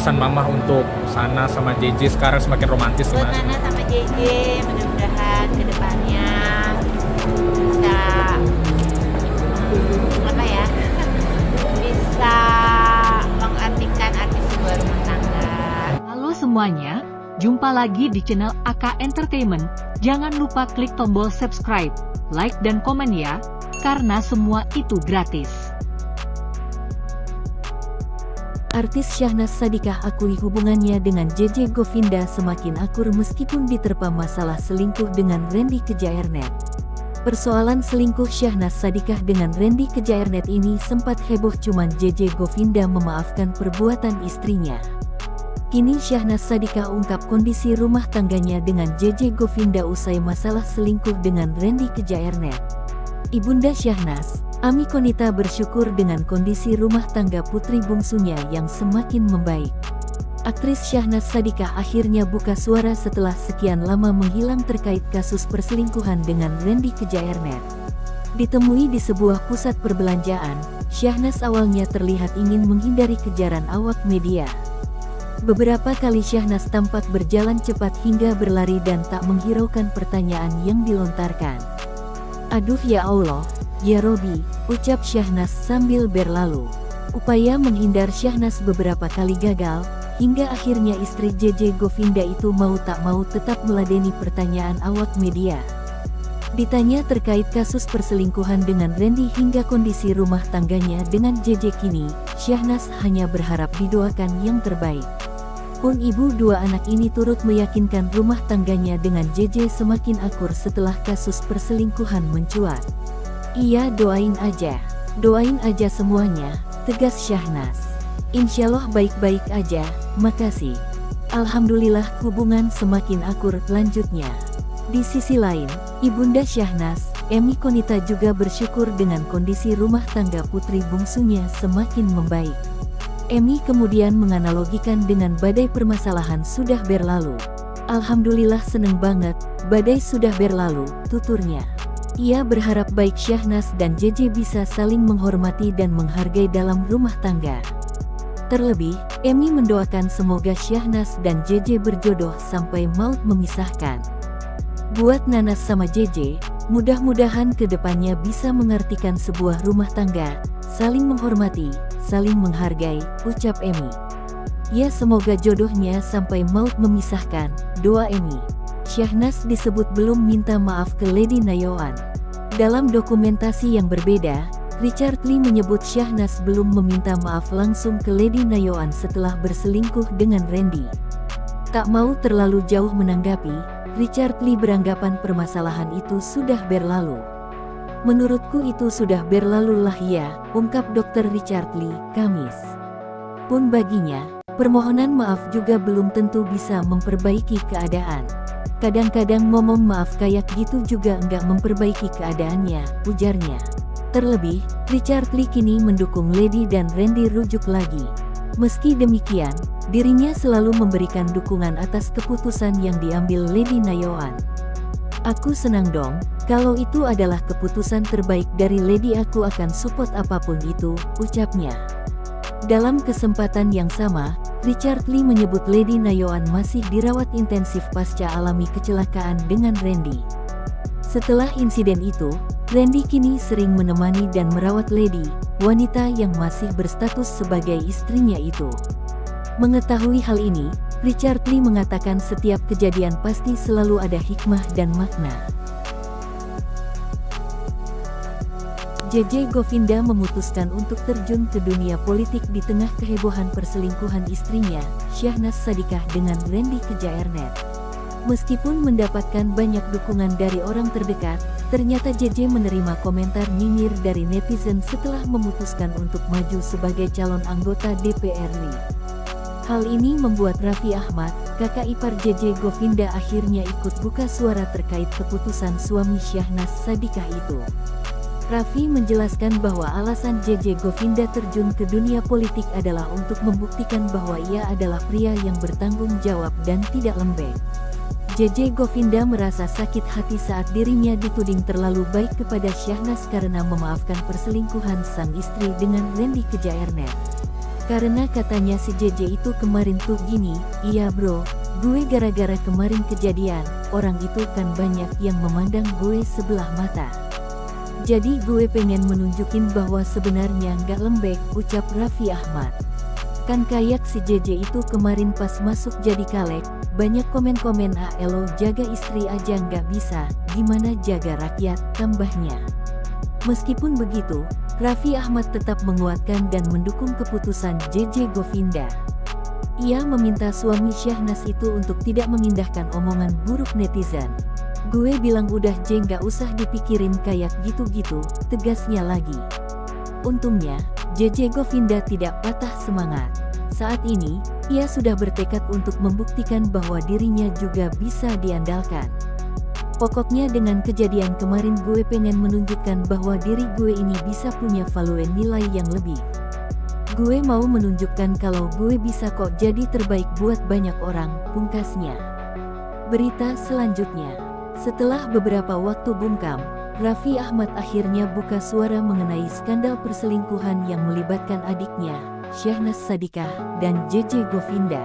pesan Mama untuk Sana sama JJ sekarang semakin romantis Buat gimana? Nana sama JJ, mudah-mudahan kedepannya bisa apa ya, bisa mengartikan arti sebuah rumah tangga. Halo semuanya, jumpa lagi di channel AK Entertainment. Jangan lupa klik tombol subscribe, like dan komen ya, karena semua itu gratis. Artis Syahnas Sadiqah akui hubungannya dengan JJ Govinda semakin akur meskipun diterpa masalah selingkuh dengan Randy Kejaernet. Persoalan selingkuh Syahnas Sadiqah dengan Randy Kejaernet ini sempat heboh, cuman JJ Govinda memaafkan perbuatan istrinya. Kini Syahnas Sadiqah ungkap kondisi rumah tangganya dengan JJ Govinda usai masalah selingkuh dengan Randy Kejaernet. Ibunda Syahnas, Ami Konita, bersyukur dengan kondisi rumah tangga putri bungsunya yang semakin membaik. Aktris Syahnas Sadiqah akhirnya buka suara setelah sekian lama menghilang terkait kasus perselingkuhan dengan Randy Kejaernet. Ditemui di sebuah pusat perbelanjaan, Syahnas awalnya terlihat ingin menghindari kejaran awak media. Beberapa kali Syahnas tampak berjalan cepat hingga berlari dan tak menghiraukan pertanyaan yang dilontarkan. "Aduh ya Allah, ya Robi," ucap Syahnas sambil berlalu. Upaya menghindar Syahnas beberapa kali gagal, hingga akhirnya istri JJ Govinda itu mau tak mau tetap meladeni pertanyaan awak media. Ditanya terkait kasus perselingkuhan dengan Randy hingga kondisi rumah tangganya dengan JJ kini, Syahnas hanya berharap didoakan yang terbaik. Pun ibu dua anak ini turut meyakinkan rumah tangganya dengan JJ semakin akur setelah kasus perselingkuhan mencuat. "Iya, doain aja semuanya," tegas Syahnas. "Insyaallah baik-baik aja, makasih. Alhamdulillah hubungan semakin akur," lanjutnya. Di sisi lain, ibunda Syahnas, Emi Konita, juga bersyukur dengan kondisi rumah tangga putri bungsunya semakin membaik. Emi kemudian menganalogikan dengan badai permasalahan sudah berlalu. "Alhamdulillah seneng banget, badai sudah berlalu," tuturnya. Ia berharap baik Syahnas dan JJ bisa saling menghormati dan menghargai dalam rumah tangga. Terlebih, Emi mendoakan semoga Syahnas dan JJ berjodoh sampai maut memisahkan. Buat Nanas sama JJ, mudah-mudahan kedepannya bisa mengartikan sebuah rumah tangga, saling menghormati, saling menghargai, ucap Emi. "Ya semoga jodohnya sampai maut memisahkan," doa Emi. Syahnas disebut belum minta maaf ke Lady Nayoan. Dalam dokumentasi yang berbeda, Richard Lee menyebut Syahnas belum meminta maaf langsung ke Lady Nayoan setelah berselingkuh dengan Randy. Tak mau terlalu jauh menanggapi, Richard Lee beranggapan permasalahan itu sudah berlalu. "Menurutku itu sudah berlalu lah ya," ungkap Dr. Richard Lee, Kamis. Pun baginya, permohonan maaf juga belum tentu bisa memperbaiki keadaan. "Kadang-kadang ngomong maaf kayak gitu juga enggak memperbaiki keadaannya," ujarnya. Terlebih, Richard Lee kini mendukung Lady dan Randy rujuk lagi. Meski demikian, dirinya selalu memberikan dukungan atas keputusan yang diambil Lady Nayoan. "Aku senang dong, kalau itu adalah keputusan terbaik dari Lady, aku akan support apapun itu," ucapnya. Dalam kesempatan yang sama, Richard Lee menyebut Lady Nayoan masih dirawat intensif pasca alami kecelakaan dengan Randy. Setelah insiden itu, Randy kini sering menemani dan merawat Lady, wanita yang masih berstatus sebagai istrinya itu. Mengetahui hal ini, Richard Lee mengatakan setiap kejadian pasti selalu ada hikmah dan makna. JJ Govinda memutuskan untuk terjun ke dunia politik di tengah kehebohan perselingkuhan istrinya, Syahnas Sadiqah, dengan Randy Kejaernet. Meskipun mendapatkan banyak dukungan dari orang terdekat, ternyata JJ menerima komentar nyinyir dari netizen setelah memutuskan untuk maju sebagai calon anggota DPR RI. Hal ini membuat Raffi Ahmad, kakak ipar JJ Govinda, akhirnya ikut buka suara terkait keputusan suami Syahnas Sadiqah itu. Raffi menjelaskan bahwa alasan JJ Govinda terjun ke dunia politik adalah untuk membuktikan bahwa ia adalah pria yang bertanggung jawab dan tidak lembek. JJ Govinda merasa sakit hati saat dirinya dituding terlalu baik kepada Syahnas karena memaafkan perselingkuhan sang istri dengan Randy Kejaernet. Karena katanya si JJ itu kemarin tuh gini, iya bro, gue gara-gara kemarin kejadian, orang itu kan banyak yang memandang gue sebelah mata. Jadi gue pengen menunjukin bahwa sebenarnya nggak lembek, ucap Raffi Ahmad. Kan kayak si JJ itu kemarin pas masuk jadi caleg, banyak komen-komen lo jaga istri aja nggak bisa, gimana jaga rakyat, tambahnya. Meskipun begitu, Raffi Ahmad tetap menguatkan dan mendukung keputusan JJ Govinda. Ia meminta suami Syahnas itu untuk tidak mengindahkan omongan buruk netizen. Gue bilang udah J nggak usah dipikirin kayak gitu-gitu, tegasnya lagi. Untungnya, JJ Govinda tidak patah semangat. Saat ini, ia sudah bertekad untuk membuktikan bahwa dirinya juga bisa diandalkan. Pokoknya dengan kejadian kemarin gue pengen menunjukkan bahwa diri gue ini bisa punya value nilai yang lebih. Gue mau menunjukkan kalau gue bisa kok jadi terbaik buat banyak orang, pungkasnya. Berita selanjutnya. Setelah beberapa waktu bungkam, Raffi Ahmad akhirnya buka suara mengenai skandal perselingkuhan yang melibatkan adiknya, Syahnas Sadikah, dan JJ Govinda.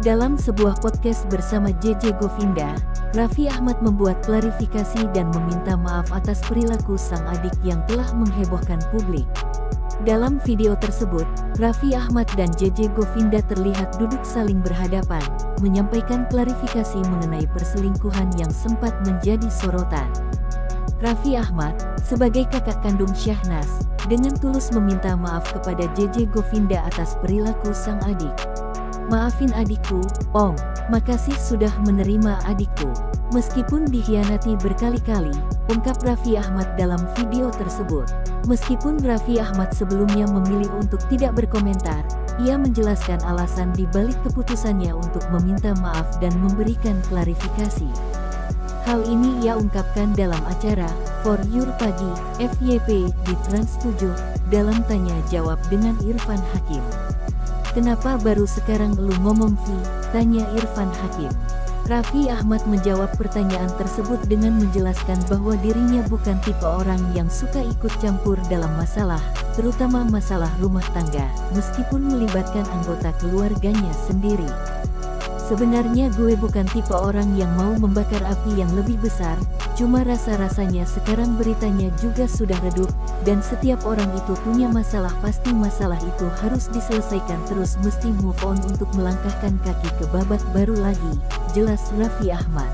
Dalam sebuah podcast bersama JJ Govinda, Raffi Ahmad membuat klarifikasi dan meminta maaf atas perilaku sang adik yang telah menghebohkan publik. Dalam video tersebut, Raffi Ahmad dan JJ Govinda terlihat duduk saling berhadapan, menyampaikan klarifikasi mengenai perselingkuhan yang sempat menjadi sorotan. Raffi Ahmad, sebagai kakak kandung Syahnas, dengan tulus meminta maaf kepada JJ Govinda atas perilaku sang adik. "Maafin adikku, Om. Makasih sudah menerima adikku. Meskipun dikhianati berkali-kali," ungkap Raffi Ahmad dalam video tersebut. Meskipun Raffi Ahmad sebelumnya memilih untuk tidak berkomentar, ia menjelaskan alasan di balik keputusannya untuk meminta maaf dan memberikan klarifikasi. Hal ini ia ungkapkan dalam acara For Your Pagi, FYP, di Trans 7, dalam tanya jawab dengan Irfan Hakim. "Kenapa baru sekarang lu ngomong Vi?" tanya Irfan Hakim. Raffi Ahmad menjawab pertanyaan tersebut dengan menjelaskan bahwa dirinya bukan tipe orang yang suka ikut campur dalam masalah, terutama masalah rumah tangga, meskipun melibatkan anggota keluarganya sendiri. "Sebenarnya gue bukan tipe orang yang mau membakar api yang lebih besar, cuma rasa-rasanya sekarang beritanya juga sudah redup, dan setiap orang itu punya masalah, pasti masalah itu harus diselesaikan, terus mesti move on untuk melangkahkan kaki ke babak baru lagi," jelas Raffi Ahmad.